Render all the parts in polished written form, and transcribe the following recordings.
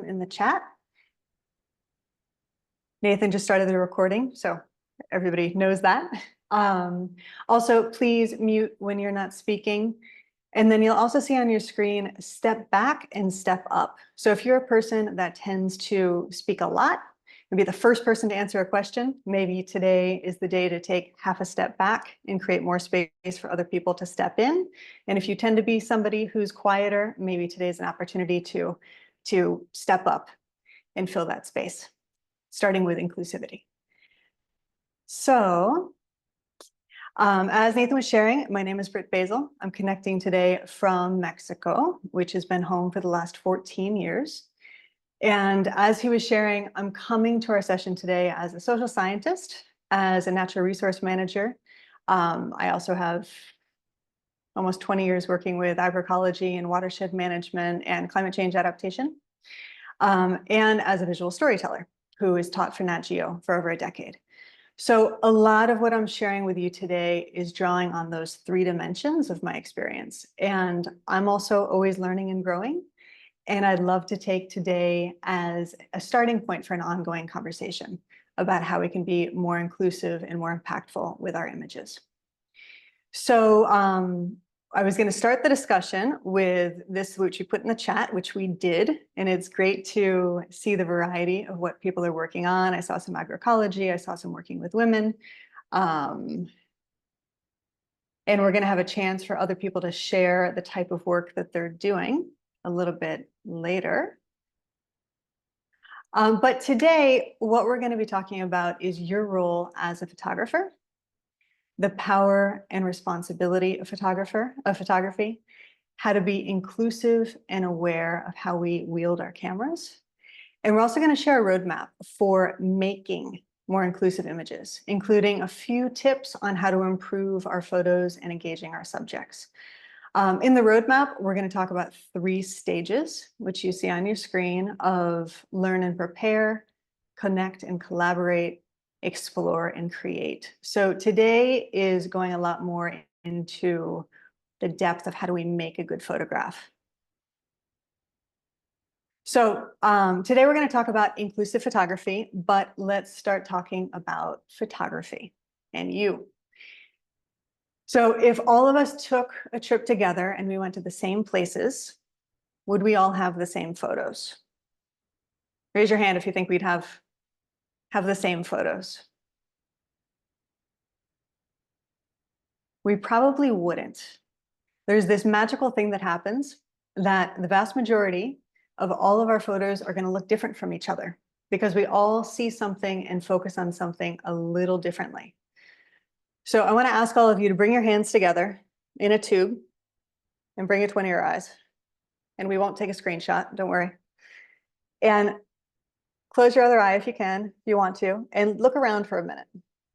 in the chat. Nathan just started the recording, so everybody knows that. Also, please mute when you're not speaking. And then you'll also see on your screen, step back and step up. So if you're a person that tends to speak a lot, and be the first person to answer a question, maybe today is the day to take half a step back and create more space for other people to step in. And if you tend to be somebody who's quieter, maybe today's an opportunity to step up and fill that space, starting with inclusivity. So, as Nathan was sharing, my name is Britt Basel. I'm connecting today from Mexico, which has been home for the last 14 years. And as he was sharing, I'm coming to our session today as a social scientist, as a natural resource manager. I also have almost 20 years working with agroecology and watershed management and climate change adaptation, and as a visual storyteller who is taught for Nat Geo for over a decade. So a lot of what I'm sharing with you today is drawing on those 3 dimensions of my experience. And I'm also always learning and growing. And I'd love to take today as a starting point for an ongoing conversation about how we can be more inclusive and more impactful with our images. So I was going to start the discussion with this, which you put in the chat, which we did. And it's great to see the variety of what people are working on. I saw some agroecology, I saw some working with women. And we're going to have a chance for other people to share the type of work that they're doing a little bit later. But today, what we're going to be talking about is your role as a photographer, the power and responsibility of photography, how to be inclusive and aware of how we wield our cameras. And we're also going to share a roadmap for making more inclusive images, including a few tips on how to improve our photos and engaging our subjects. In the roadmap, we're going to talk about 3 stages, which you see on your screen, of learn and prepare, connect and collaborate, explore and create. So today is going a lot more into the depth of how do we make a good photograph. So today we're going to talk about inclusive photography, but let's start talking about photography and you. So if all of us took a trip together and we went to the same places, would we all have the same photos? Raise your hand if you think we'd have the same photos. We probably wouldn't. There's this magical thing that happens that the vast majority of all of our photos are going to look different from each other because we all see something and focus on something a little differently. So I want to ask all of you to bring your hands together in a tube and bring it to one of your eyes. And we won't take a screenshot, don't worry. And close your other eye if you can, if you want to, and look around for a minute.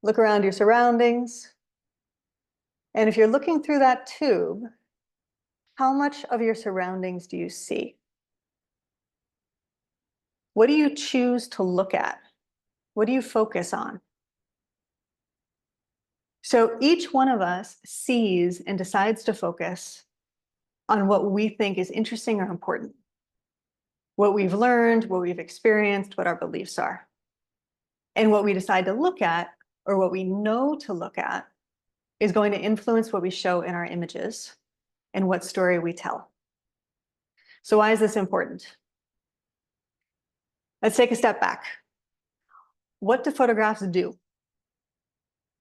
Look around your surroundings. And if you're looking through that tube, how much of your surroundings do you see? What do you choose to look at? What do you focus on? So each one of us sees and decides to focus on what we think is interesting or important, what we've learned, what we've experienced, what our beliefs are. And what we decide to look at, or what we know to look at, is going to influence what we show in our images and what story we tell. So why is this important? Let's take a step back. What do photographs do?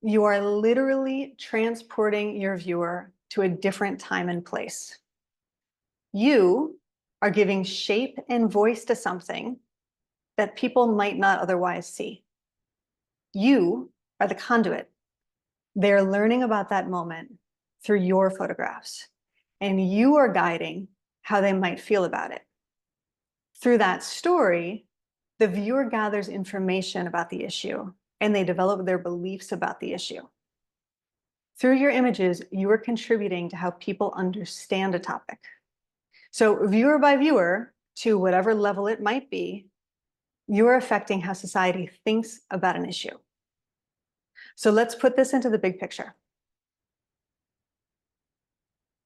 You are literally transporting your viewer to a different time and place. You are giving shape and voice to something that people might not otherwise see. You are the conduit. They're learning about that moment through your photographs, and you are guiding how they might feel about it. Through that story, the viewer gathers information about the issue, and they develop their beliefs about the issue. Through your images, you are contributing to how people understand a topic. So viewer by viewer, to whatever level it might be, you are affecting how society thinks about an issue. So let's put this into the big picture.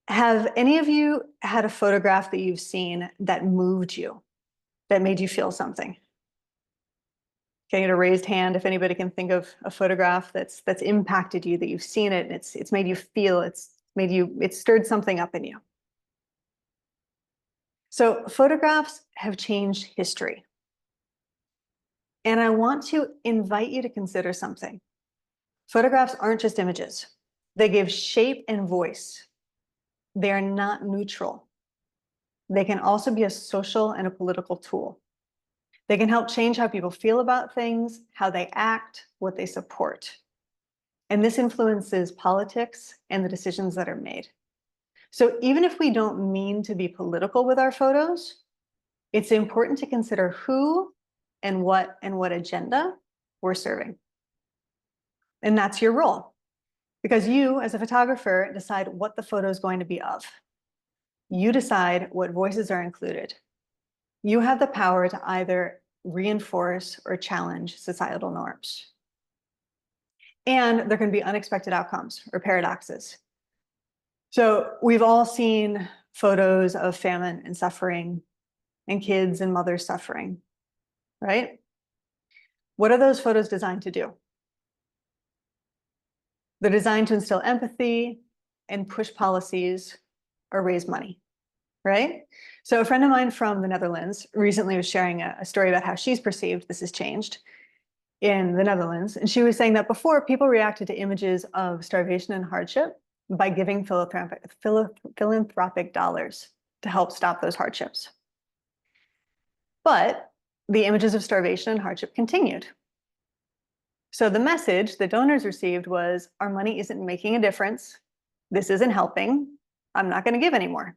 Have any of you had a photograph that you've seen that moved you? that made you feel something? Can I get a raised hand if anybody can think of a photograph that's impacted you, that you've seen it, and it's made you feel, it's stirred something up in you. So photographs have changed history. And I want to invite you to consider something. Photographs aren't just images. They give shape and voice. They are not neutral. They can also be a social and a political tool. They can help change how people feel about things, how they act, what they support. And this influences politics and the decisions that are made. So even if we don't mean to be political with our photos, it's important to consider who and what agenda we're serving. And that's your role, because you, as a photographer, decide what the photo is going to be of. You decide what voices are included. You have the power to either reinforce or challenge societal norms. And there can be unexpected outcomes or paradoxes. So we've all seen photos of famine and suffering and kids and mothers suffering, right? What are those photos designed to do? They're designed to instill empathy and push policies or raise money, right? So a friend of mine from the Netherlands recently was sharing a story about how she's perceived this has changed in the Netherlands. And she was saying that before, people reacted to images of starvation and hardship by giving philanthropic dollars to help stop those hardships. But the images of starvation and hardship continued. So the message the donors received was, our money isn't making a difference. This isn't helping. I'm not going to give anymore.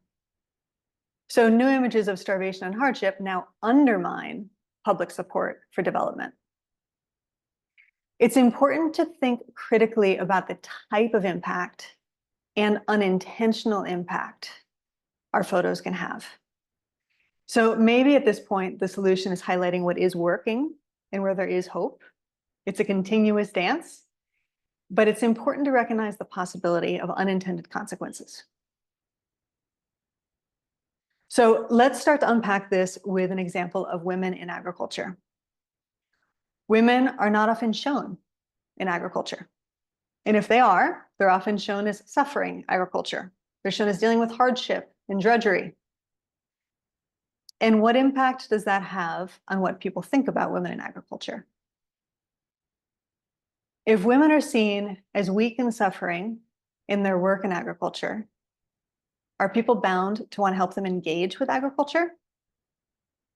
So new images of starvation and hardship now undermine public support for development. It's important to think critically about the type of impact and unintentional impact our photos can have. So maybe at this point, the solution is highlighting what is working and where there is hope. It's a continuous dance, but it's important to recognize the possibility of unintended consequences. So let's start to unpack this with an example of women in agriculture. Women are not often shown in agriculture. And if they are, they're often shown as suffering agriculture. They're shown as dealing with hardship and drudgery. And what impact does that have on what people think about women in agriculture? If women are seen as weak and suffering in their work in agriculture, are people bound to want to help them engage with agriculture?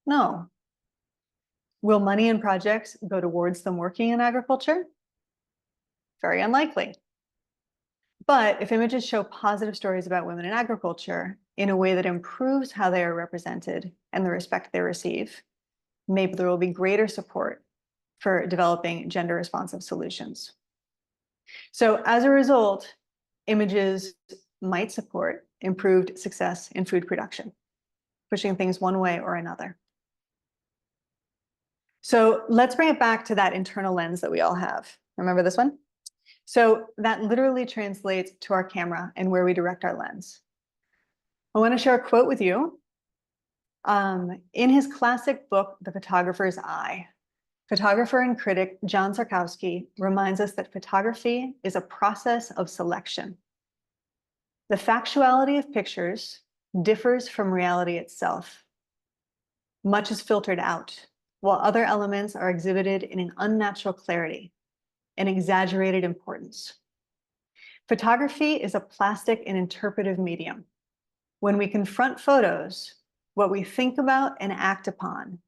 No. Will money and projects go towards them working in agriculture? Very unlikely. But if images show positive stories about women in agriculture in a way that improves how they are represented and the respect they receive, maybe there will be greater support for developing gender responsive solutions. So as a result, images might support improved success in food production, pushing things one way or another. So let's bring it back to that internal lens that we all have. Remember this one? So that literally translates to our camera and where we direct our lens. I want to share a quote with you. In his classic book, The Photographer's Eye, photographer and critic John Sarkowski reminds us that photography is a process of selection. The factuality of pictures differs from reality itself. Much is filtered out, while other elements are exhibited in an unnatural clarity and exaggerated importance. Photography is a plastic and interpretive medium. When we confront photos, what we think about and act upon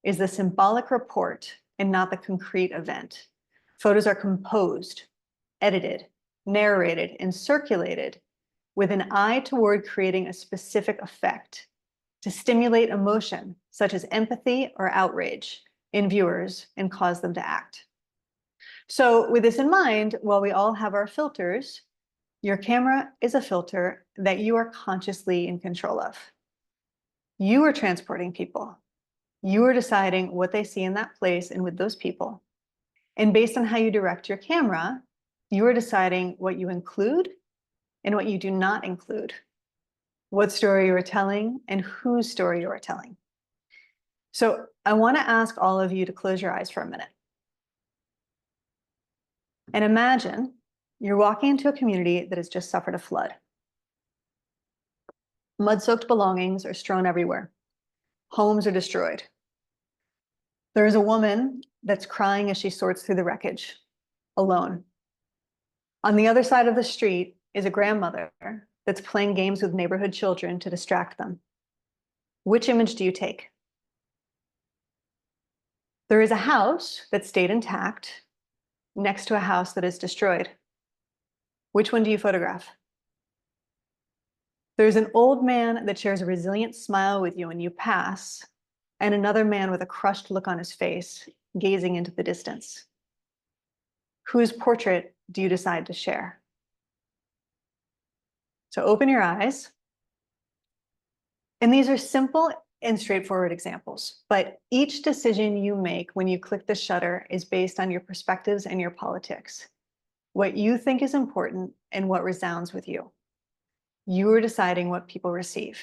is the symbolic report and not the concrete event. Photos are composed, edited, narrated, and circulated with an eye toward creating a specific effect to stimulate emotion, such as empathy or outrage, in viewers and cause them to act. So with this in mind, while we all have our filters, your camera is a filter that you are consciously in control of. You are transporting people. You are deciding what they see in that place and with those people. And based on how you direct your camera, you are deciding what you include and what you do not include, what story you are telling and whose story you are telling. So I want to ask all of you to close your eyes for a minute. And imagine you're walking into a community that has just suffered a flood. Mud-soaked belongings are strewn everywhere. Homes are destroyed. There is a woman that's crying as she sorts through the wreckage, alone. On the other side of the street is a grandmother that's playing games with neighborhood children to distract them. Which image do you take? There is a house that stayed intact next to a house that is destroyed. Which one do you photograph? There's an old man that shares a resilient smile with you when you pass, and another man with a crushed look on his face, gazing into the distance. Whose portrait do you decide to share? So open your eyes. And these are simple and straightforward examples, but each decision you make when you click the shutter is based on your perspectives and your politics, what you think is important and what resounds with you. You are deciding what people receive.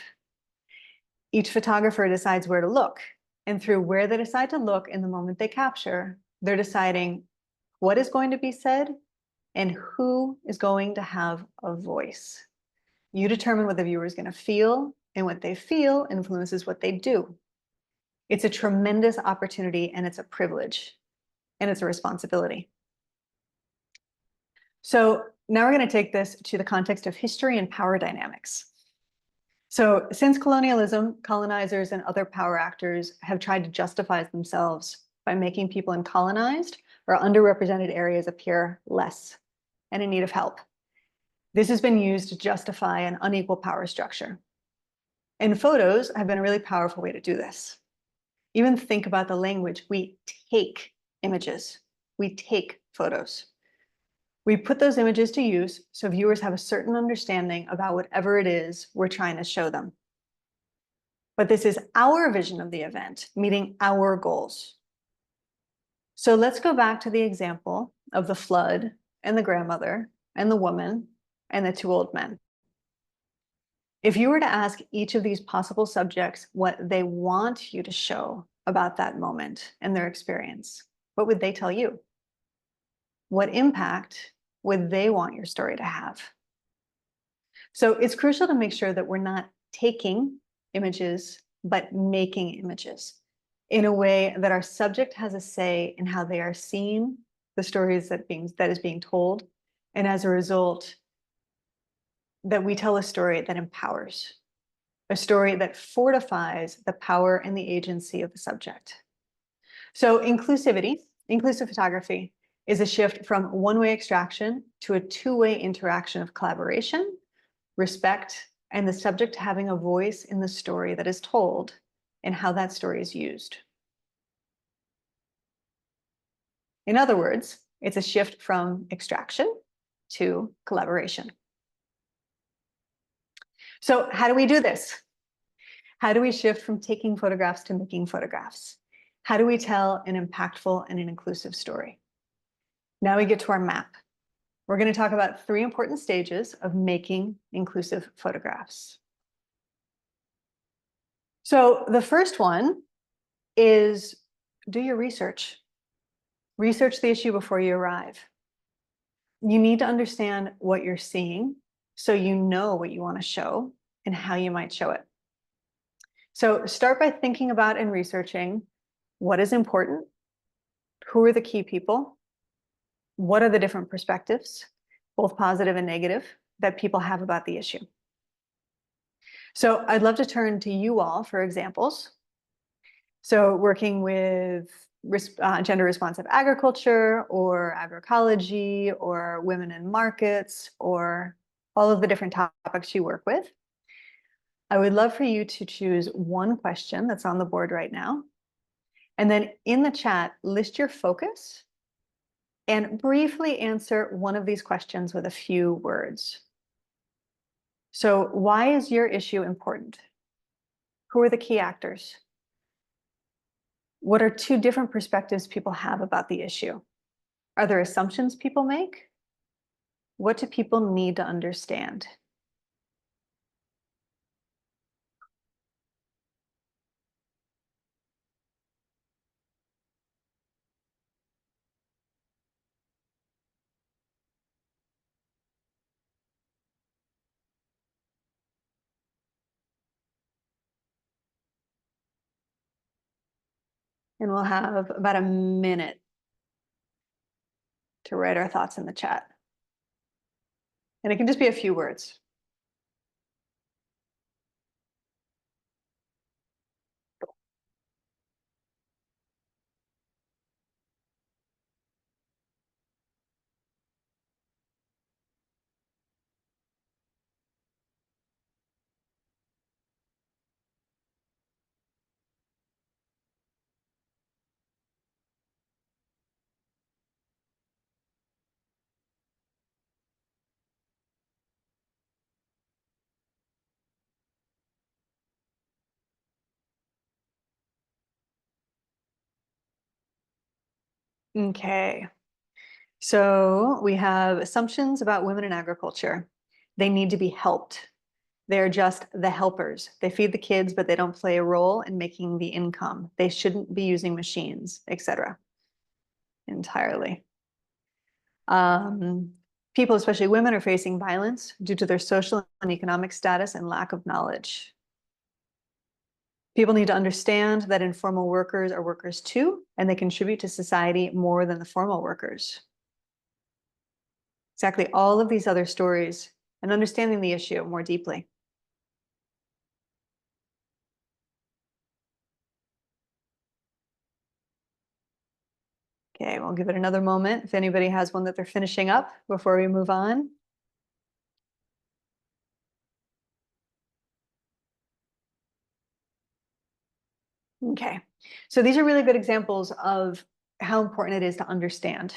Each photographer decides where to look, and through where they decide to look in the moment they capture, they're deciding what is going to be said and who is going to have a voice. You determine what the viewer is going to feel, and what they feel influences what they do. It's a tremendous opportunity, and it's a privilege, and it's a responsibility. So now we're going to take this to the context of history and power dynamics. So since colonialism, colonizers and other power actors have tried to justify themselves by making people in colonized or underrepresented areas appear less and in need of help. This has been used to justify an unequal power structure. And photos have been a really powerful way to do this. Even think about the language. We take images. We take photos. We put those images to use so viewers have a certain understanding about whatever it is we're trying to show them. But this is our vision of the event, meeting our goals. So let's go back to the example of the flood and the grandmother and the woman and the two old men. If you were to ask each of these possible subjects what they want you to show about that moment and their experience, what would they tell you? What impact would they want your story to have? So it's crucial to make sure that we're not taking images, but making images in a way that our subject has a say in how they are seen, the stories that is being told, and as a result, that we tell a story that empowers, a story that fortifies the power and the agency of the subject. So inclusive photography is a shift from one-way extraction to a two-way interaction of collaboration, respect, and the subject having a voice in the story that is told and how that story is used. In other words, it's a shift from extraction to collaboration. So how do we do this? How do we shift from taking photographs to making photographs? How do we tell an impactful and an inclusive story? Now we get to our map. We're going to talk about 3 important stages of making inclusive photographs. So the first one is do your research. Research the issue before you arrive. You need to understand what you're seeing so you know what you want to show and how you might show it. So start by thinking about and researching what is important, who are the key people, what are the different perspectives, both positive and negative, that people have about the issue. So I'd love to turn to you all for examples. So working with gender responsive agriculture or agroecology or women in markets or all of the different topics you work with. I would love for you to choose one question that's on the board right now. And then in the chat, list your focus and briefly answer one of these questions with a few words. So why is your issue important? Who are the key actors? What are 2 different perspectives people have about the issue? Are there assumptions people make? What do people need to understand? And we'll have about a minute to write our thoughts in the chat. And it can just be a few words. Okay. So we have assumptions about women in agriculture. They need to be helped. They're just the helpers. They feed the kids, but they don't play a role in making the income. They shouldn't be using machines, etc. Entirely. People, especially women, are facing violence due to their social and economic status and lack of knowledge. People need to understand that informal workers are workers too, and they contribute to society more than the formal workers. Exactly all of these other stories and understanding the issue more deeply. Okay, we'll give it another moment if anybody has one that they're finishing up before we move on. Okay, so these are really good examples of how important it is to understand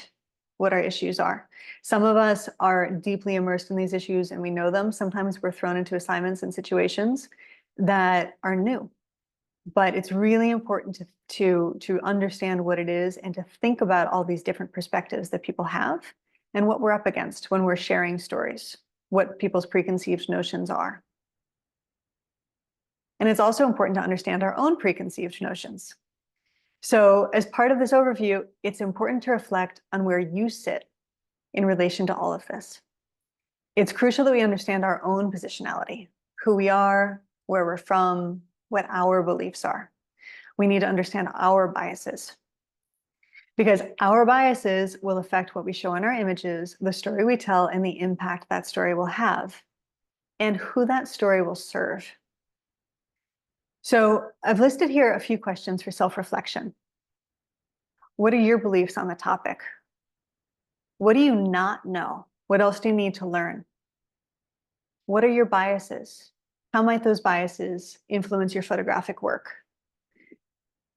what our issues are. Some of us are deeply immersed in these issues and we know them. Sometimes we're thrown into assignments and situations that are new. But it's really important to understand what it is and to think about all these different perspectives that people have and what we're up against when we're sharing stories, what people's preconceived notions are. And it's also important to understand our own preconceived notions. So as part of this overview, it's important to reflect on where you sit in relation to all of this. It's crucial that we understand our own positionality, who we are, where we're from, what our beliefs are. We need to understand our biases because our biases will affect what we show in our images, the story we tell, and the impact that story will have, and who that story will serve. So I've listed here a few questions for self-reflection. What are your beliefs on the topic? What do you not know? What else do you need to learn? What are your biases? How might those biases influence your photographic work?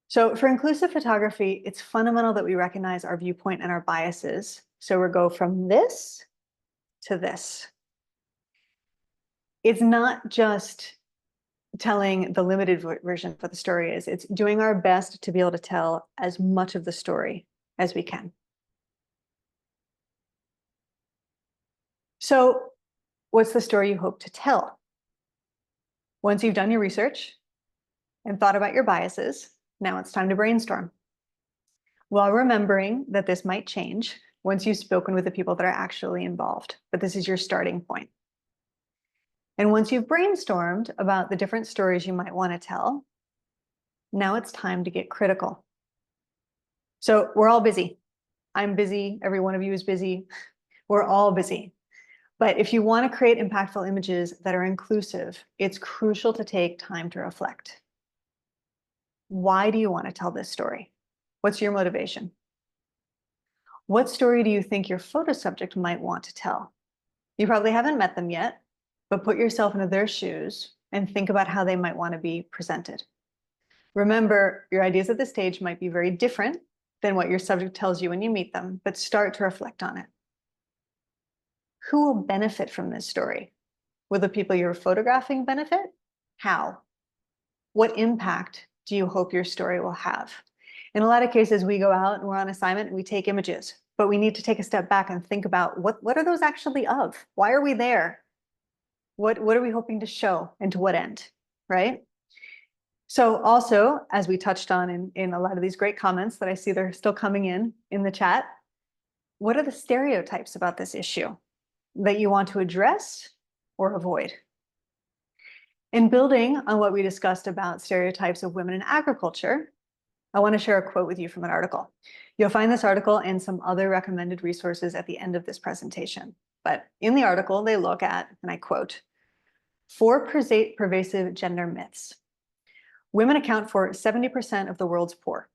So for inclusive photography, it's fundamental that we recognize our viewpoint and our biases. So we go from this to this. It's not just telling the limited version of what the story is. It's doing our best to be able to tell as much of the story as we can. So what's the story you hope to tell? Once you've done your research and thought about your biases, now it's time to brainstorm. While remembering that this might change once you've spoken with the people that are actually involved, but this is your starting point. And once you've brainstormed about the different stories you might want to tell, now it's time to get critical. So we're all busy. I'm busy. Every one of you is busy. We're all busy. But if you want to create impactful images that are inclusive, it's crucial to take time to reflect. Why do you want to tell this story? What's your motivation? What story do you think your photo subject might want to tell? You probably haven't met them yet, but put yourself into their shoes and think about how they might want to be presented. Remember, your ideas at this stage might be very different than what your subject tells you when you meet them, but start to reflect on it. Who will benefit from this story? Will the people you're photographing benefit? How? What impact do you hope your story will have? In a lot of cases, we go out and we're on assignment and we take images, but we need to take a step back and think about what are those actually of? Why are we there? What are we hoping to show and to what end, right? So also, as we touched on in a lot of these great comments that I see they're still coming in the chat, what are the stereotypes about this issue that you want to address or avoid? In building on what we discussed about stereotypes of women in agriculture, I want to share a quote with you from an article. You'll find this article and some other recommended resources at the end of this presentation. But in the article, they look at, and I quote, 4 pervasive gender myths. Women account for 70% of the world's poor.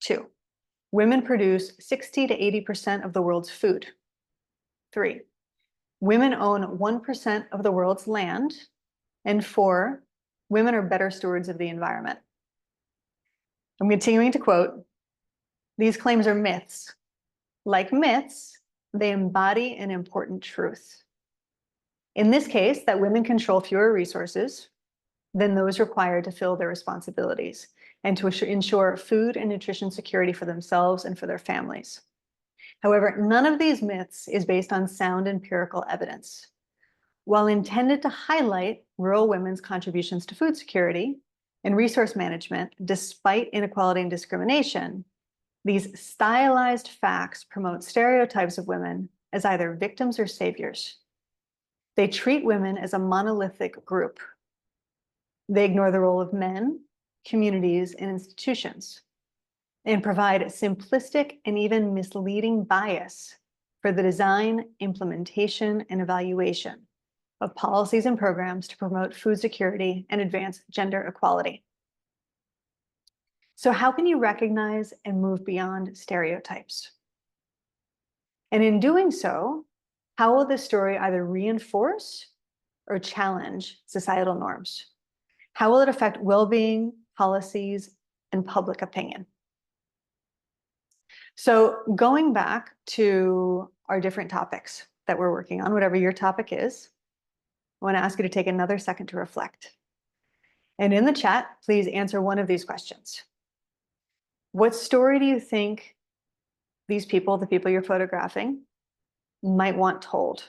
2, women produce 60 to 80% of the world's food. 3, women own 1% of the world's land. And 4, women are better stewards of the environment. I'm continuing to quote, these claims are myths. Like myths, they embody an important truth. In this case, that women control fewer resources than those required to fill their responsibilities and to ensure food and nutrition security for themselves and for their families. However, none of these myths is based on sound empirical evidence. While intended to highlight rural women's contributions to food security and resource management, despite inequality and discrimination, these stylized facts promote stereotypes of women as either victims or saviors. They treat women as a monolithic group. They ignore the role of men, communities, and institutions, and provide simplistic and even misleading bias for the design, implementation, and evaluation of policies and programs to promote food security and advance gender equality. So how can you recognize and move beyond stereotypes? And in doing so, how will this story either reinforce or challenge societal norms? How will it affect well-being, policies, and public opinion? So going back to our different topics that we're working on, whatever your topic is, I want to ask you to take another second to reflect. And in the chat, please answer one of these questions. What story do you think these people, the people you're photographing, might want told?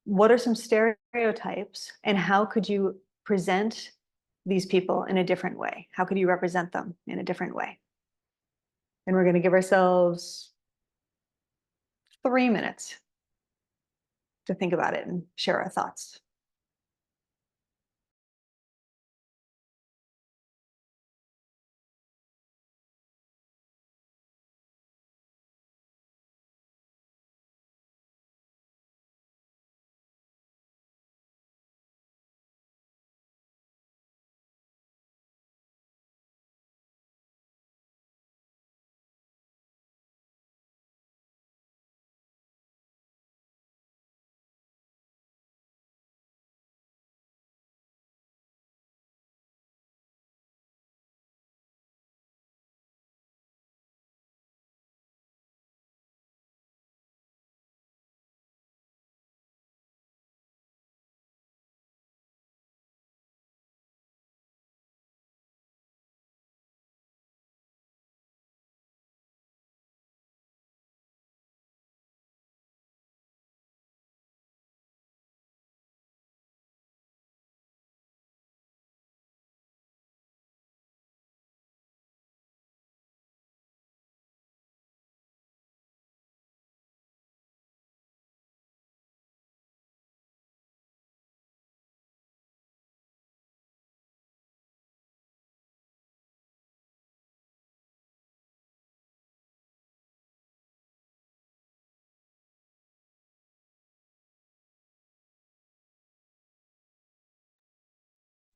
What are some stereotypes and how could you present these people in a different way? How could you represent them in a different way? And we're going to give ourselves 3 minutes to think about it and share our thoughts.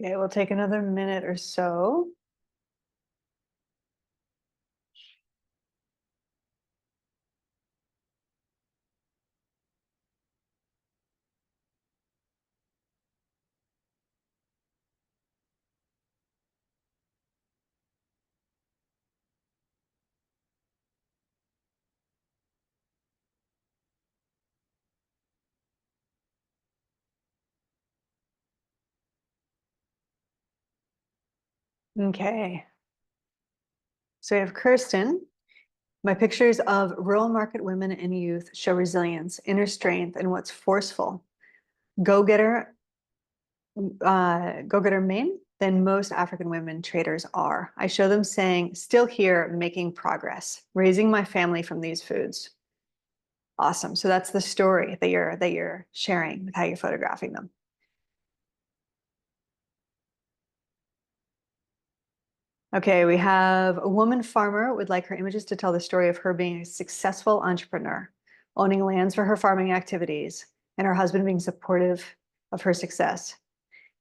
Okay, we'll take another minute or so. Okay. So we have Kirsten. My pictures of rural market women and youth show resilience, inner strength, and what's forceful. Go-getter men than most African women traders are. I show them saying, still here, making progress, raising my family from these foods. Awesome. So that's the story that you're sharing with how you're photographing them. Okay, we have a woman farmer would like her images to tell the story of her being a successful entrepreneur, owning lands for her farming activities, and her husband being supportive of her success,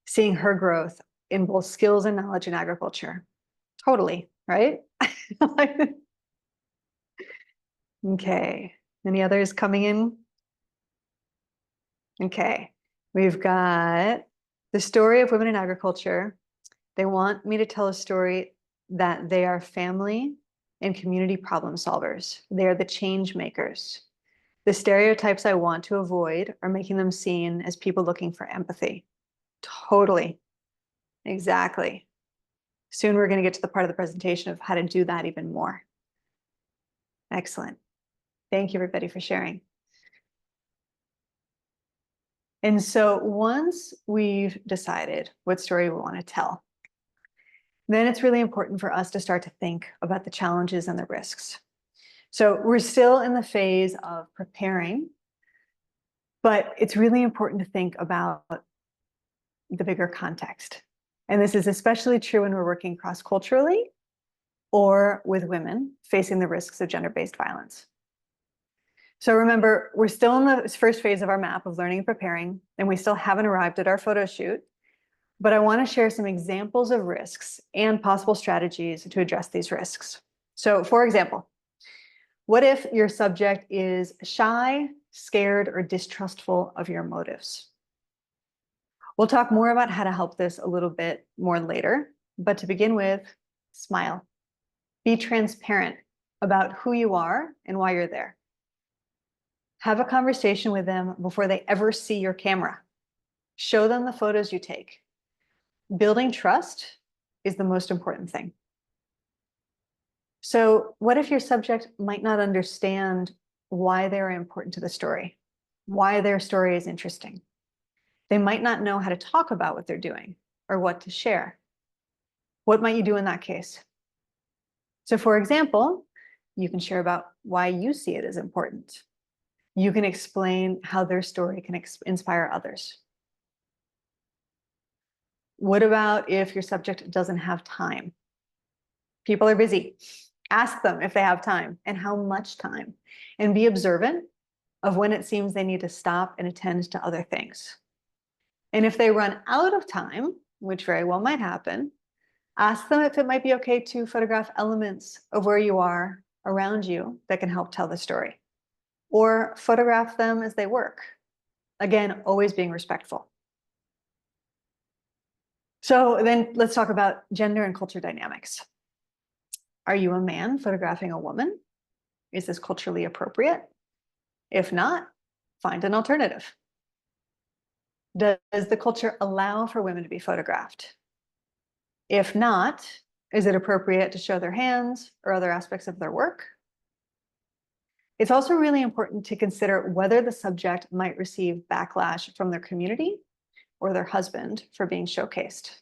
seeing her growth in both skills and knowledge in agriculture. Totally, right? Okay, any others coming in? Okay, we've got the story of women in agriculture. They want me to tell a story that they are family and community problem solvers. They are the change makers. The stereotypes I want to avoid are making them seen as people looking for empathy. Totally. Exactly. Soon we're going to get to the part of the presentation of how to do that even more. Excellent. Thank you, everybody, for sharing. And so once we've decided what story we want to tell, then it's really important for us to start to think about the challenges and the risks. So we're still in the phase of preparing, but it's really important to think about the bigger context. And this is especially true when we're working cross-culturally or with women facing the risks of gender-based violence. So remember, we're still in the first phase of our map of learning and preparing, and we still haven't arrived at our photo shoot. But I want to share some examples of risks and possible strategies to address these risks. So for example, what if your subject is shy, scared, or distrustful of your motives? We'll talk more about how to help this a little bit more later, but to begin with, smile. Be transparent about who you are and why you're there. Have a conversation with them before they ever see your camera. Show them the photos you take. Building trust is the most important thing. So what if your subject might not understand why they're important to the story, why their story is interesting? They might not know how to talk about what they're doing or what to share. What might you do in that case? So for example, you can share about why you see it as important. You can explain how their story can inspire others. What about if your subject doesn't have time? People are busy. Ask them if they have time and how much time, and be observant of when it seems they need to stop and attend to other things. And if they run out of time, which very well might happen, ask them if it might be okay to photograph elements of where you are around you that can help tell the story, or photograph them as they work. Again, always being respectful. So then let's talk about gender and culture dynamics. Are you a man photographing a woman? Is this culturally appropriate? If not, find an alternative. Does the culture allow for women to be photographed? If not, is it appropriate to show their hands or other aspects of their work? It's also really important to consider whether the subject might receive backlash from their community or their husband for being showcased.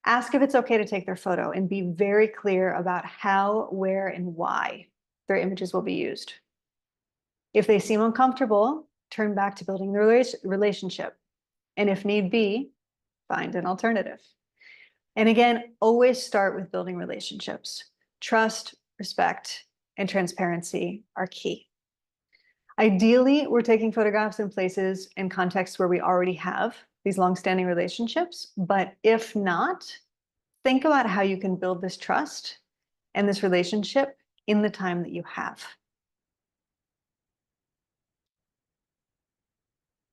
Ask if it's okay to take their photo and be very clear about how, where, and why their images will be used. If they seem uncomfortable, turn back to building the relationship. And if need be, find an alternative. And again, always start with building relationships. Trust, respect, and transparency are key. Ideally, we're taking photographs in places and contexts where we already have these long-standing relationships, but if not, think about how you can build this trust and this relationship in the time that you have.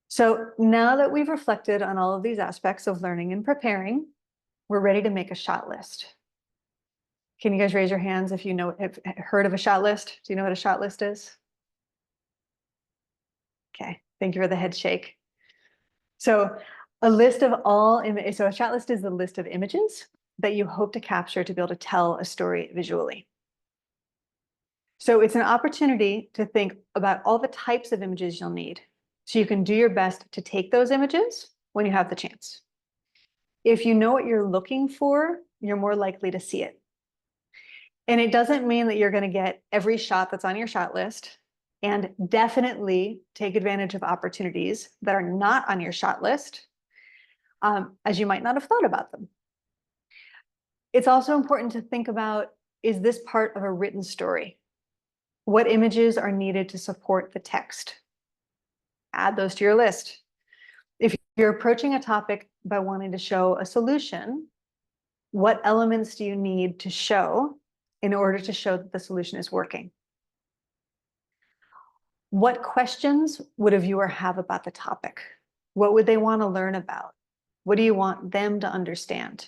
So now that we've reflected on all of these aspects of learning and preparing, we're ready to make a shot list. Can you guys raise your hands if you have heard of a shot list? Do you know what a shot list is? Okay, thank you for the head shake. So a shot list is the list of images that you hope to capture to be able to tell a story visually. So it's an opportunity to think about all the types of images you'll need, so you can do your best to take those images when you have the chance. If you know what you're looking for, you're more likely to see it. And it doesn't mean that you're going to get every shot that's on your shot list, and definitely take advantage of opportunities that are not on your shot list, as you might not have thought about them. It's also important to think about, is this part of a written story? What images are needed to support the text? Add those to your list. If you're approaching a topic by wanting to show a solution, what elements do you need to show in order to show that the solution is working? What questions would a viewer have about the topic? What would they want to learn about? What do you want them to understand?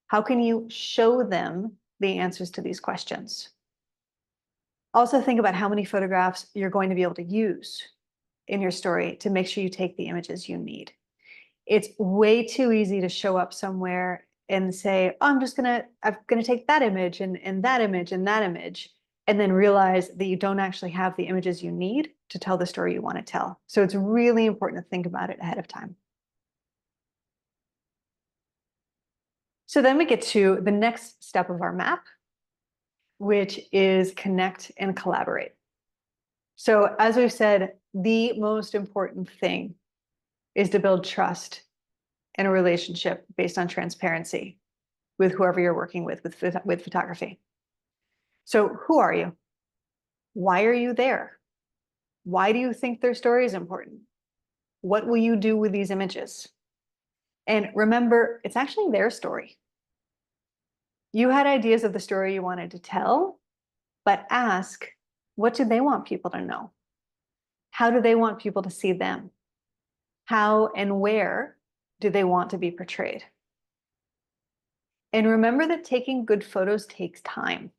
How can you show them the answers to these questions? Also think about how many photographs you're going to be able to use in your story to make sure you take the images you need. It's way too easy to show up somewhere and say, oh, I'm gonna take that image and that image and that image, and then realize that you don't actually have the images you need to tell the story you want to tell. So it's really important to think about it ahead of time. So then we get to the next step of our map, which is connect and collaborate. So as we've said, the most important thing is to build trust in a relationship based on transparency with whoever you're working with photography. So who are you? Why are you there? Why do you think their story is important? What will you do with these images? And remember, it's actually their story. You had ideas of the story you wanted to tell, but ask, what do they want people to know? How do they want people to see them? How and where do they want to be portrayed? And remember that taking good photos takes time.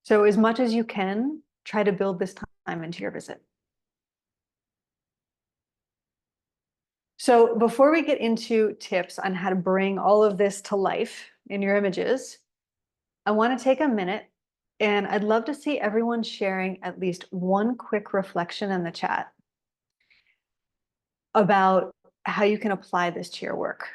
So as much as you can, try to build this time into your visit. So before we get into tips on how to bring all of this to life in your images, I want to take a minute and I'd love to see everyone sharing at least one quick reflection in the chat about how you can apply this to your work.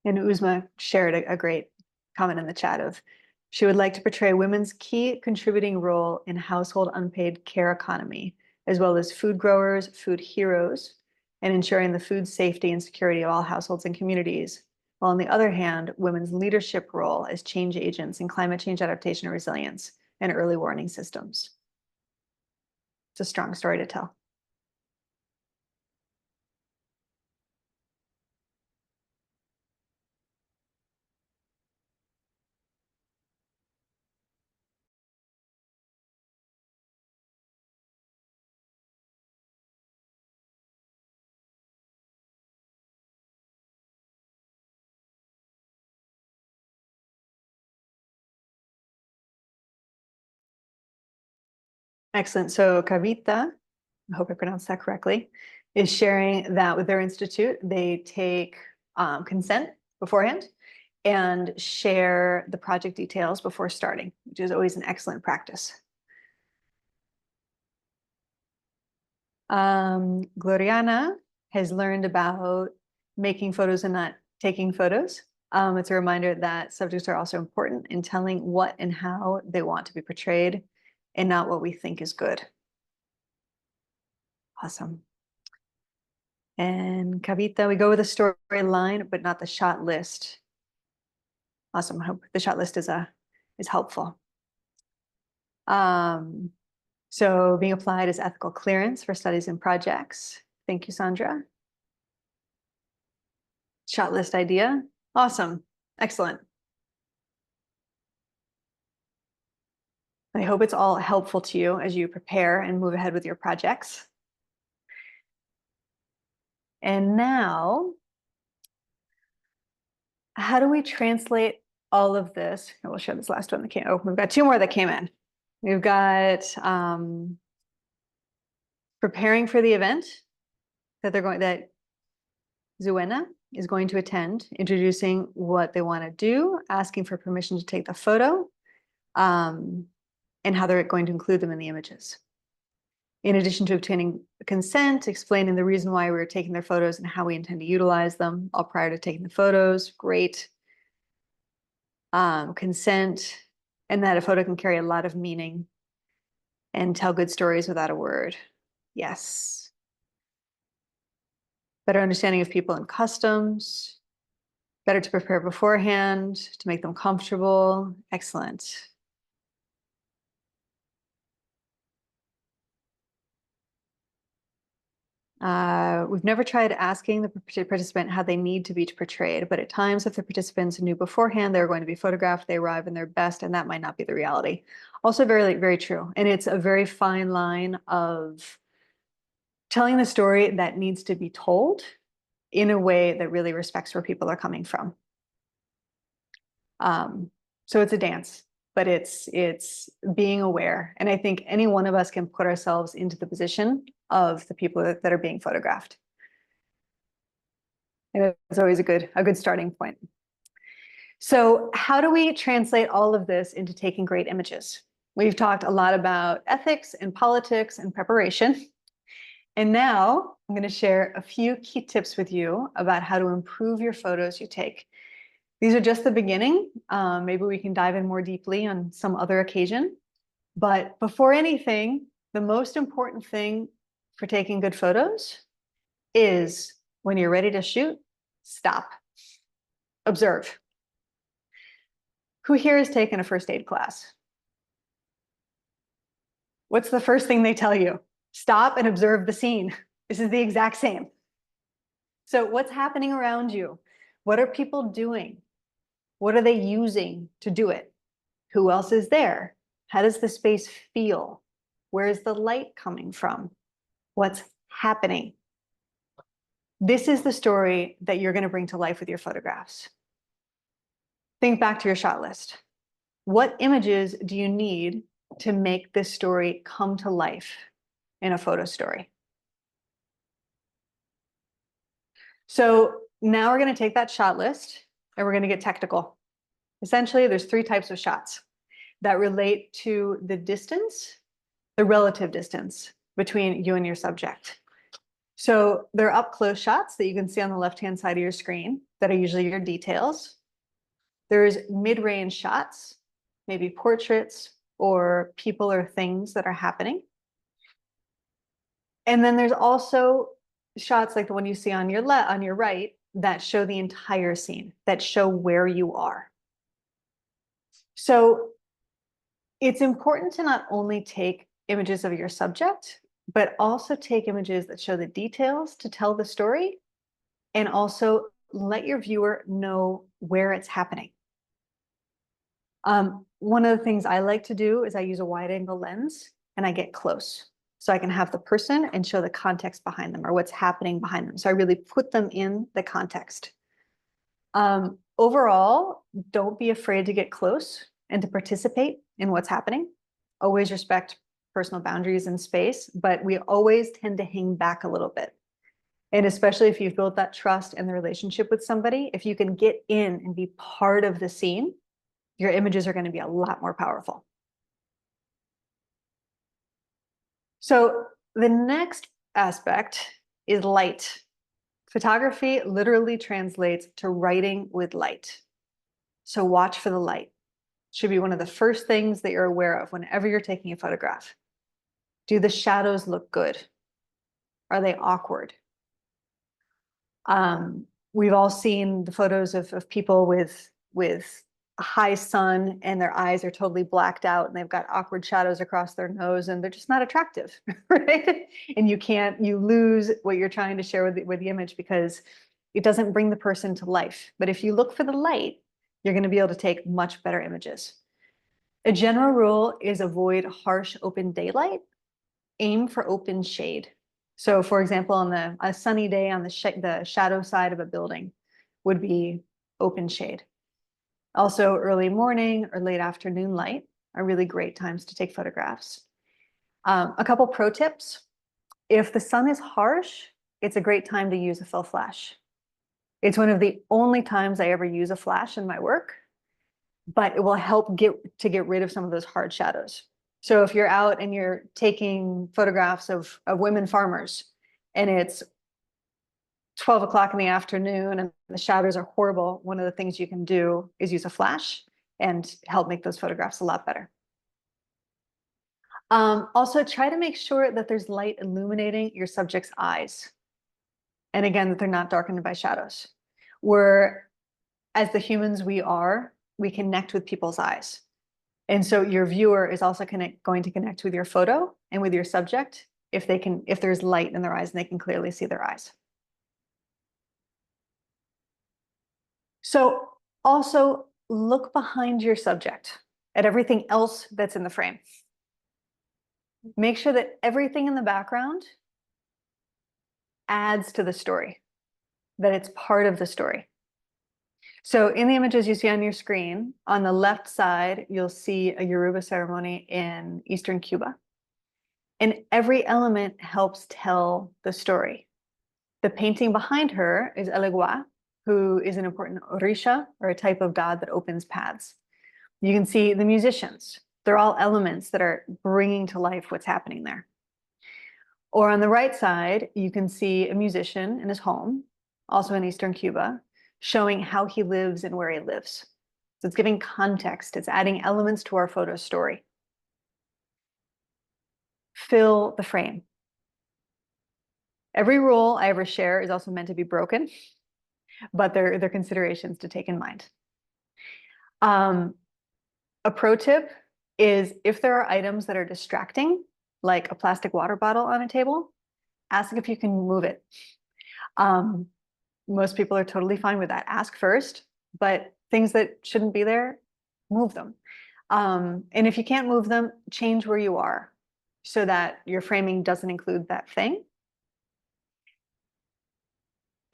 And Uzma shared a great comment in the chat of, she would like to portray women's key contributing role in household unpaid care economy, as well as food growers, food heroes, and ensuring the food safety and security of all households and communities. While on the other hand, women's leadership role as change agents in climate change adaptation and resilience and early warning systems. It's a strong story to tell. Excellent. So Kavita, I hope I pronounced that correctly, is sharing that with their institute, they take consent beforehand and share the project details before starting, which is always an excellent practice. Gloriana has learned about making photos and not taking photos. It's a reminder that subjects are also important in telling what and how they want to be portrayed and not what we think is good. Awesome. And Kavita, we go with a storyline, but not the shot list. Awesome. I hope the shot list is helpful. So being applied as ethical clearance for studies and projects. Thank you, Sandra. Shot list idea. Awesome. Excellent. I hope it's all helpful to you as you prepare and move ahead with your projects. And now, how do we translate all of this? We'll show this last one that came. Oh, we've got two more that came in. We've got preparing for the event that Zuena is going to attend, introducing what they want to do, asking for permission to take the photo, and how they're going to include them in the images. In addition to obtaining consent, explaining the reason why we're taking their photos and how we intend to utilize them, all prior to taking the photos, great. Consent, and that a photo can carry a lot of meaning and tell good stories without a word. Yes. Better understanding of people and customs. Better to prepare beforehand, to make them comfortable. Excellent. We've never tried asking the participant how they need to be portrayed, but at times if the participants knew beforehand they're going to be photographed, they arrive in their best, and that might not be the reality. Also very, very true. And it's a very fine line of telling the story that needs to be told in a way that really respects where people are coming from. So it's a dance, but it's being aware. And I think any one of us can put ourselves into the position of the people that are being photographed. And it's always a good starting point. So how do we translate all of this into taking great images? We've talked a lot about ethics and politics and preparation. And now I'm going to share a few key tips with you about how to improve your photos you take. These are just the beginning. Maybe we can dive in more deeply on some other occasion. But before anything, the most important thing for taking good photos is when you're ready to shoot, stop, observe. Who here has taken a first aid class? What's the first thing they tell you? Stop and observe the scene. This is the exact same. So what's happening around you? What are people doing? What are they using to do it? Who else is there? How does the space feel? Where is the light coming from? What's happening? This is the story that you're going to bring to life with your photographs. Think back to your shot list. What images do you need to make this story come to life in a photo story? So now we're going to take that shot list and we're going to get technical. Essentially, there's 3 types of shots that relate to the distance, the relative distance between you and your subject. So they're up close shots that you can see on the left-hand side of your screen that are usually your details. There's mid-range shots, maybe portraits or people or things that are happening. And then there's also shots like the one you see on your right that show the entire scene, that show where you are. So it's important to not only take images of your subject, but also take images that show the details to tell the story, and also let your viewer know where it's happening. One of the things I like to do is I use a wide angle lens and I get close so I can have the person and show the context behind them or what's happening behind them. So I really put them in the context. Overall, don't be afraid to get close and to participate in what's happening. Always respect personal boundaries and space, but we always tend to hang back a little bit. And especially if you've built that trust and the relationship with somebody, if you can get in and be part of the scene, your images are going to be a lot more powerful. So the next aspect is light. Photography literally translates to writing with light. So watch for the light. Should be one of the first things that you're aware of whenever you're taking a photograph. Do the shadows look good? Are they awkward? We've all seen the photos of people with a high sun and their eyes are totally blacked out and they've got awkward shadows across their nose and they're just not attractive, right? And you lose what you're trying to share with the image because it doesn't bring the person to life. But if you look for the light, you're going to be able to take much better images. A general rule is avoid harsh open daylight, aim for open shade. So for example, on a sunny day on the shadow side of a building would be open shade. Also early morning or late afternoon light are really great times to take photographs. A couple pro tips. If the sun is harsh, it's a great time to use a fill flash. It's one of the only times I ever use a flash in my work, but it will help get rid of some of those hard shadows. So if you're out and you're taking photographs of women farmers and it's 12 o'clock in the afternoon and the shadows are horrible, one of the things you can do is use a flash and help make those photographs a lot better. Also, try to make sure that there's light illuminating your subject's eyes. And again, that they're not darkened by shadows. Where, as the humans we are, we connect with people's eyes. And so your viewer is also going to connect with your photo and with your subject if there's light in their eyes and they can clearly see their eyes. So also look behind your subject at everything else that's in the frame. Make sure that everything in the background adds to the story, that it's part of the story. So in the images you see on your screen, on the left side, you'll see a Yoruba ceremony in Eastern Cuba. And every element helps tell the story. The painting behind her is Elegua, who is an important Orisha, or a type of god that opens paths. You can see the musicians. They're all elements that are bringing to life what's happening there. Or on the right side, you can see a musician in his home, also in Eastern Cuba, showing how he lives and where he lives. So it's giving context. It's adding elements to our photo story. Fill the frame. Every rule I ever share is also meant to be broken, but they're considerations to take in mind. A pro tip is if there are items that are distracting, like a plastic water bottle on a table, ask if you can move it. Most people are totally fine with that. Ask first, but things that shouldn't be there, move them. And if you can't move them, change where you are so that your framing doesn't include that thing.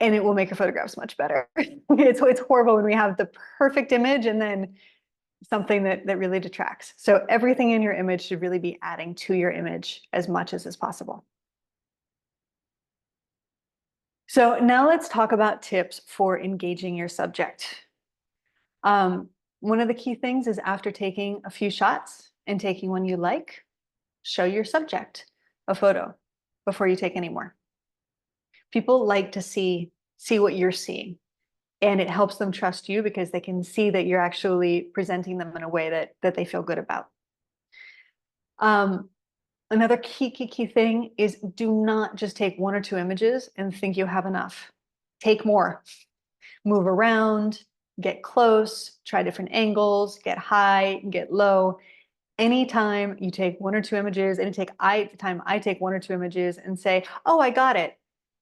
And it will make your photographs much better. It's horrible when we have the perfect image and then something that really detracts. So everything in your image should really be adding to your image as much as is possible. So now let's talk about tips for engaging your subject. One of the key things is after taking a few shots and taking one you like, show your subject a photo before you take any more. People like to see what you're seeing, and it helps them trust you because they can see that you're actually presenting them in a way that they feel good about. Another key thing is do not just take one or two images and think you have enough. Take more. Move around, get close, try different angles, get high, get low. Anytime you take one or two images, anytime I take one or two images and say, oh, I got it,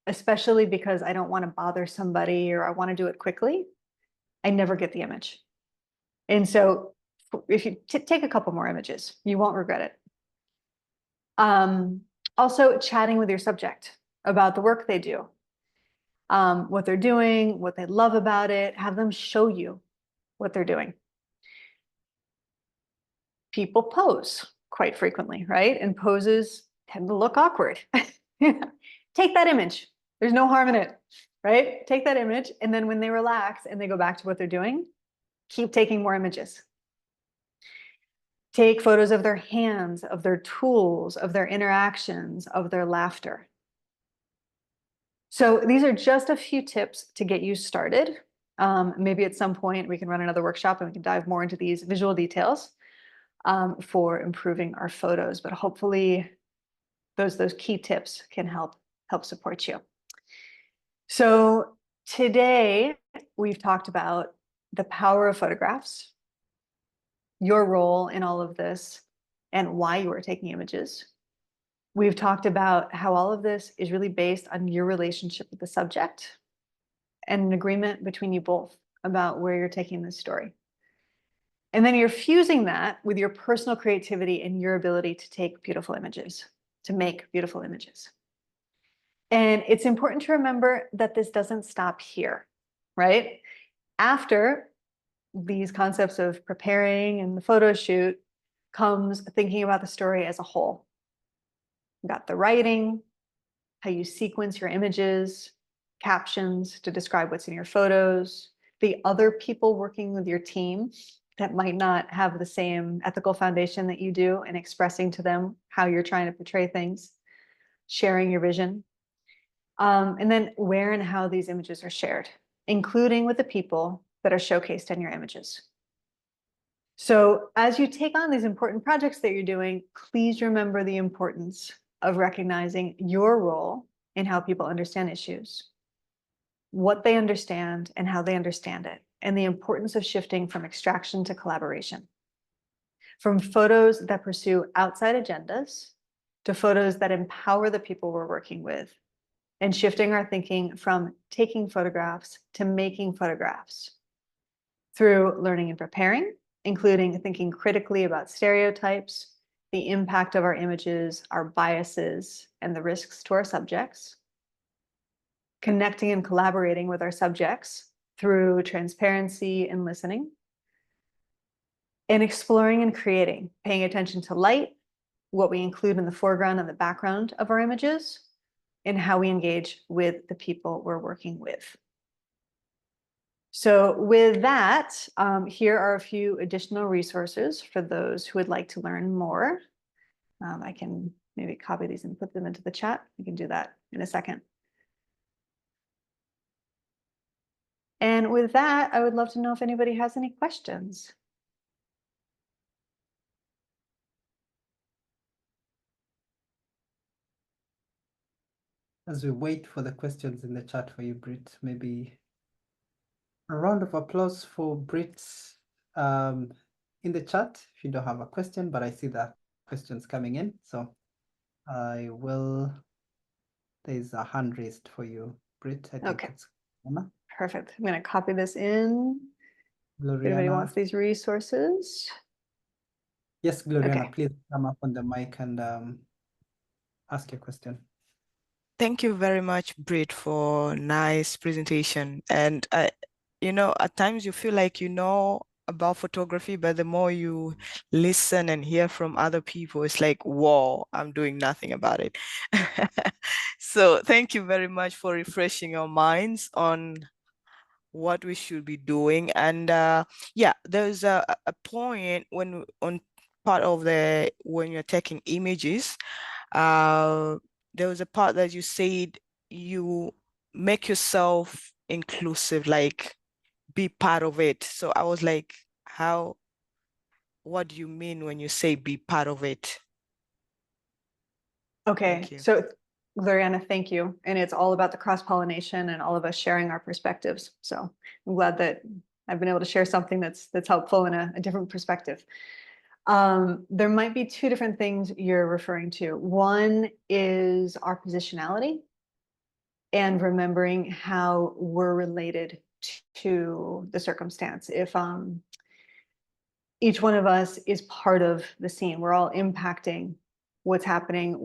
especially because I don't want to bother somebody or I want to do it quickly, I never get the image. And so if you take a couple more images, you won't regret it. Also, chatting with your subject about the work they do, what they're doing, what they love about it, have them show you what they're doing. People pose quite frequently, right? And poses tend to look awkward. Take that image. There's no harm in it, right? Take that image, and then when they relax and they go back to what they're doing, keep taking more images. Take photos of their hands, of their tools, of their interactions, of their laughter. So these are just a few tips to get you started. Maybe at some point we can run another workshop and we can dive more into these visual details for improving our photos, but hopefully those key tips can help support you. So today we've talked about the power of photographs, your role in all of this, and why you are taking images. We've talked about how all of this is really based on your relationship with the subject and an agreement between you both about where you're taking this story. And then you're fusing that with your personal creativity and your ability to take beautiful images, to make beautiful images. And it's important to remember that this doesn't stop here, right? After these concepts of preparing and the photo shoot comes thinking about the story as a whole. You've got the writing, how you sequence your images, captions to describe what's in your photos, the other people working with your team that might not have the same ethical foundation that you do, and expressing to them how you're trying to portray things, sharing your vision. And then where and how these images are shared, including with the people that are showcased in your images. So as you take on these important projects that you're doing, please remember the importance of recognizing your role in how people understand issues, what they understand and how they understand it, and the importance of shifting from extraction to collaboration. From photos that pursue outside agendas to photos that empower the people we're working with, and shifting our thinking from taking photographs to making photographs through learning and preparing, including thinking critically about stereotypes, the impact of our images, our biases, and the risks to our subjects, connecting and collaborating with our subjects through transparency and listening, and exploring and creating, paying attention to light, what we include in the foreground and the background of our images, and how we engage with the people we're working with. So with that, here are a few additional resources for those who would like to learn more. I can maybe copy these and put them into the chat. We can do that in a second. And with that, I would love to know if anybody has any questions. As we wait for the questions in the chat for you, Britt, maybe a round of applause for Britt in the chat if you don't have a question, but I see the questions coming in. So there's a hand raised for you, Britt. I think Okay. it's Anna. Perfect. I'm going to copy this in. If anybody wants these resources. Yes, Gloriana, Okay. please come up on the mic and ask your question. Thank you very much, Britt, for nice presentation. And at times you feel like you know about photography, but the more you listen and hear from other people, it's like, whoa, I'm doing nothing about it. So thank you very much for refreshing our minds on what we should be doing. And yeah, there's a point when on part of when you're taking images, there was a part that you said you make yourself inclusive, like be part of it. So I was like, what do you mean when you say be part of it? Okay, so Gloriana, thank you. And it's all about the cross-pollination and all of us sharing our perspectives. So I'm glad that I've been able to share something that's helpful in a different perspective. There might be two different things you're referring to. One is our positionality and remembering how we're related to the circumstance. If each one of us is part of the scene, we're all impacting what's happening.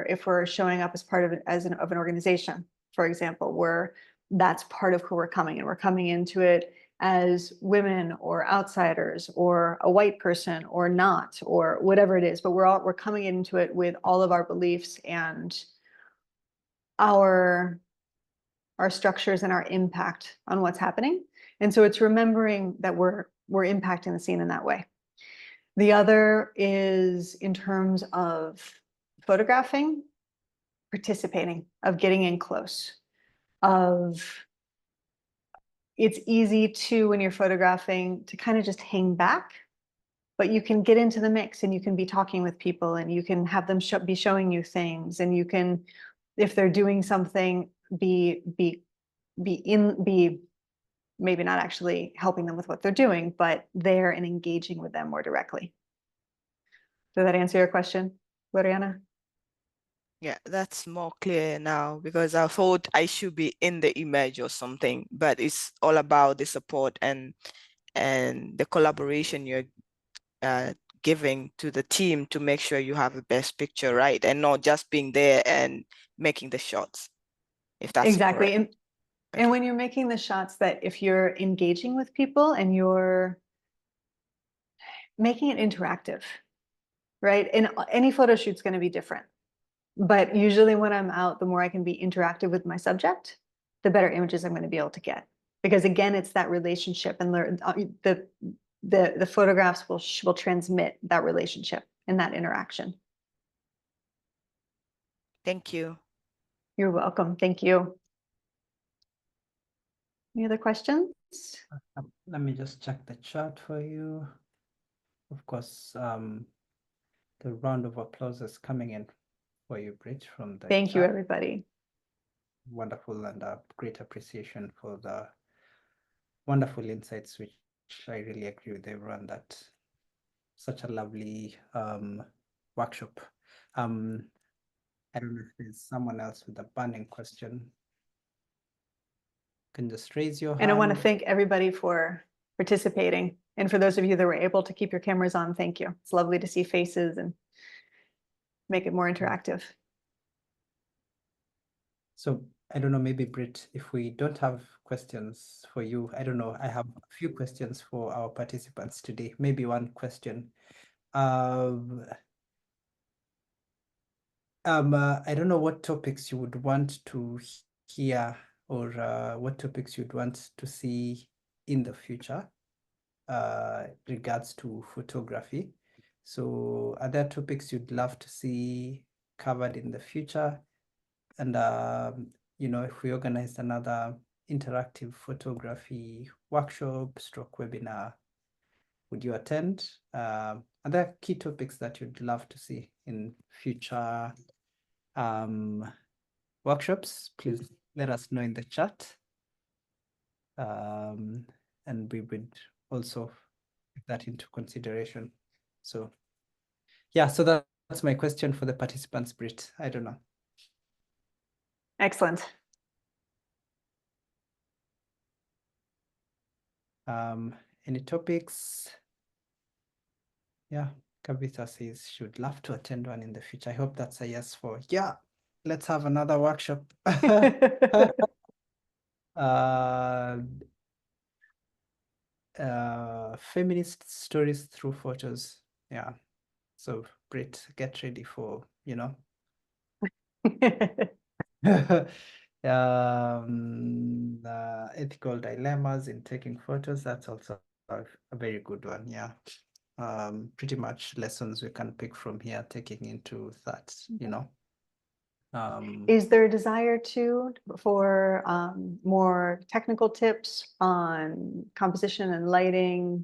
If we're showing up as part of an organization, for example, that's part of who we're coming in. We're coming into it as women or outsiders or a white person or not, or whatever it is, but we're coming into it with all of our beliefs and our structures and our impact on what's happening. And so it's remembering that we're impacting the scene in that way. The other is in terms of photographing, participating, of getting in close, it's easy to, when you're photographing, to kind of just hang back, but you can get into the mix and you can be talking with people and you can have them be showing you things, and you can, if they're doing something, be maybe not actually helping them with what they're doing, but there and engaging with them more directly. Did that answer your question, Loriana? Yeah, that's more clear now, because I thought I should be in the image or something, but it's all about the support and the collaboration you're giving to the team to make sure you have the best picture, right? And not just being there and making the shots, if that's exactly correct. And when you're making the shots, that if you're engaging with people and you're making it interactive, right? And any photo shoot's going to be different. But usually when I'm out, the more I can be interactive with my subject, the better images I'm going to be able to get. Because again, it's that relationship, and the photographs will transmit that relationship and that interaction. Thank you. You're welcome. Thank you. Any other questions? Let me just check the chat for you. Of course, the round of applause is coming in for you, Britt, from the Thank you, chat. everybody. Wonderful, and great appreciation for the wonderful insights, which I really agree with everyone that such a lovely workshop. I don't know if there's someone else with a burning question. You can just raise your hand. And I want to thank everybody for participating. And for those of you that were able to keep your cameras on, thank you. It's lovely to see faces and make it more interactive. So I don't know, maybe Britt, if we don't have questions for you, I don't know, I have a few questions for our participants today. Maybe one question. I don't know what topics you would want to hear, or what topics you'd want to see in the future regards to photography. So are there topics you'd love to see covered in the future? And you know, if we organized another interactive photography workshop stroke webinar, would you attend? Are there key topics that you'd love to see in future workshops? Please let us know in the chat. And we would also take that into consideration. So yeah, so that's my question for the participants, Britt. I don't know. Excellent. Any topics? Yeah, Kavita says she would love to attend one in the future. I hope that's a yes for, yeah, let's have another workshop. Feminist stories through photos. Yeah. So Britt, get ready for, you know. Ethical dilemmas in taking photos. That's also a very good one. Yeah. Pretty much lessons we can pick from here, taking into that, you know. Is there a desire for more technical tips on composition and lighting,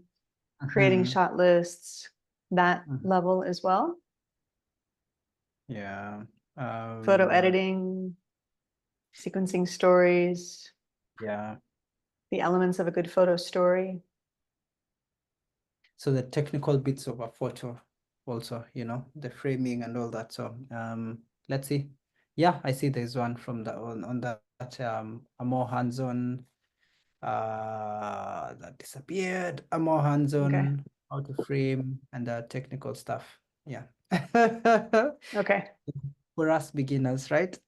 creating shot lists, that level as well? Yeah. Photo editing, sequencing stories, Yeah. the elements of a good photo story. So the technical bits of a photo also, you know, the framing and all that. So let's see. Yeah, I see there's one from the on that a more hands-on that disappeared, a more hands-on how to frame and the technical stuff. Yeah. Okay. For us beginners, right?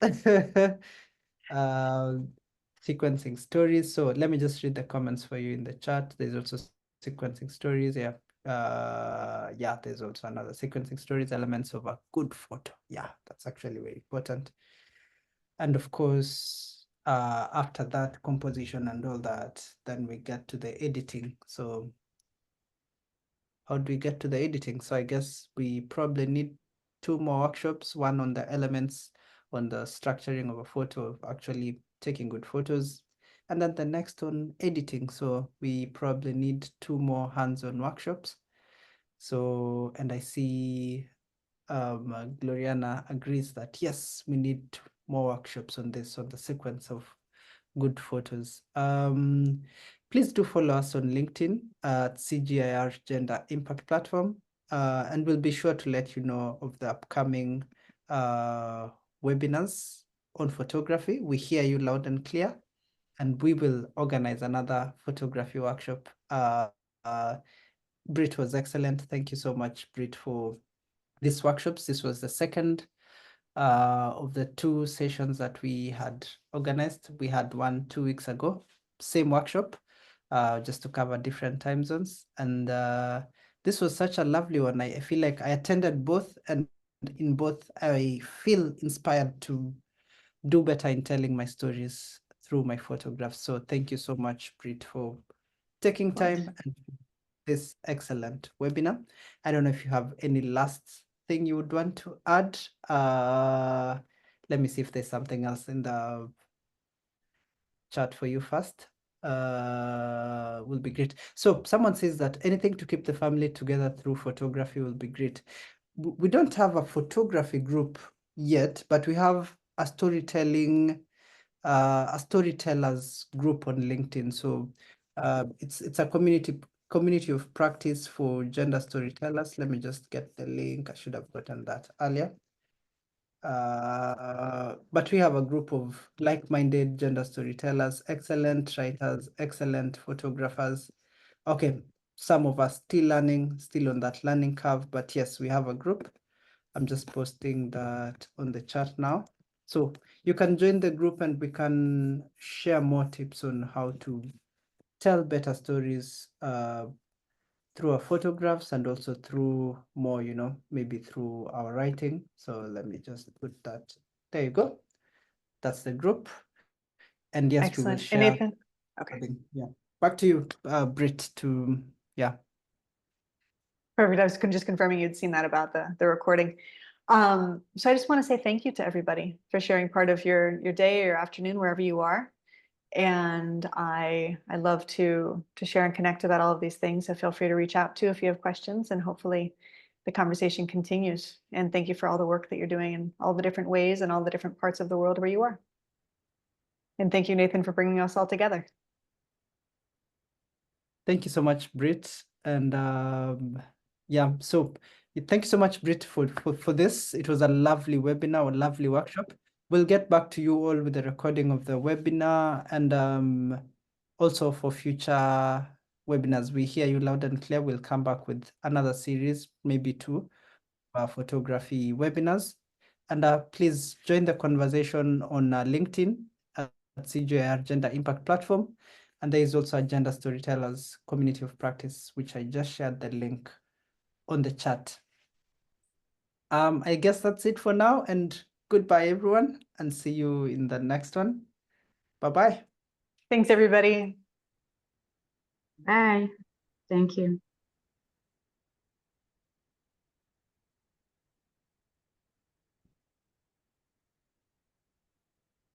Sequencing stories. So let me just read the comments for you in the chat. There's also sequencing stories. Yeah. Yeah, there's also another sequencing stories, elements of a good photo. Yeah, that's actually very important. And of course, after that composition and all that, then we get to the editing. So how do we get to the editing? So I guess we probably need 2 more workshops, one on the elements, on the structuring of a photo, actually taking good photos, and then the next on editing. So we probably need 2 more hands-on workshops. So, and I see Gloriana agrees that yes, we need more workshops on this, on the sequence of good photos. Please do follow us on LinkedIn at CGIAR Gender Impact Platform, and we'll be sure to let you know of the upcoming webinars on photography. We hear you loud and clear, and we will organize another photography workshop. Britt was excellent. Thank you so much, Britt, for these workshops. This was the second of the 2 sessions that we had organized. We had one 2 weeks ago, same workshop, just to cover different time zones. And this was such a lovely one. I feel like I attended both, and in both I feel inspired to do better in telling my stories through my photographs. So thank you so much, Britt, for taking time and this excellent webinar. I don't know if you have any last thing you would want to add. Let me see if there's something else in the chat for you first. Will be great. So someone says that anything to keep the family together through photography will be great. We don't have a photography group yet, but we have a storytellers group on LinkedIn. So it's a community of practice for gender storytellers. Let me just get the link. I should have gotten that earlier. But we have a group of like-minded gender storytellers, excellent writers, excellent photographers. Okay, some of us still learning, still on that learning curve, but yes, we have a group. I'm just posting that on the chat now. So you can join the group and we can share more tips on how to tell better stories through our photographs and also through more, maybe through our writing. So let me just put that. There you go. That's the group. And yes, we will Excellent. share. And Nathan? Okay. Yeah. Back to you, Britt, yeah. Perfect. I was just confirming you'd seen that about the recording. So I just want to say thank you to everybody for sharing part of your day or your afternoon, wherever you are. And I love to share and connect about all of these things. So feel free to reach out if you have questions, and hopefully the conversation continues. And thank you for all the work that you're doing in all the different ways and all the different parts of the world where you are. And thank you, Nathan, for bringing us all together. Thank you so much, Britt. And yeah, so thank you so much, Britt, for this. It was a lovely webinar, a lovely workshop. We'll get back to you all with the recording of the webinar, and also for future webinars. We hear you loud and clear. We'll come back with another series, maybe 2 photography webinars. And please join the conversation on LinkedIn at CGIAR Gender Impact Platform. And there is also a Gender Storytellers community of practice, which I just shared the link on the chat. I guess that's it for now, and goodbye, everyone, and see you in the next one. Bye-bye. Thanks, everybody. Bye. Thank you.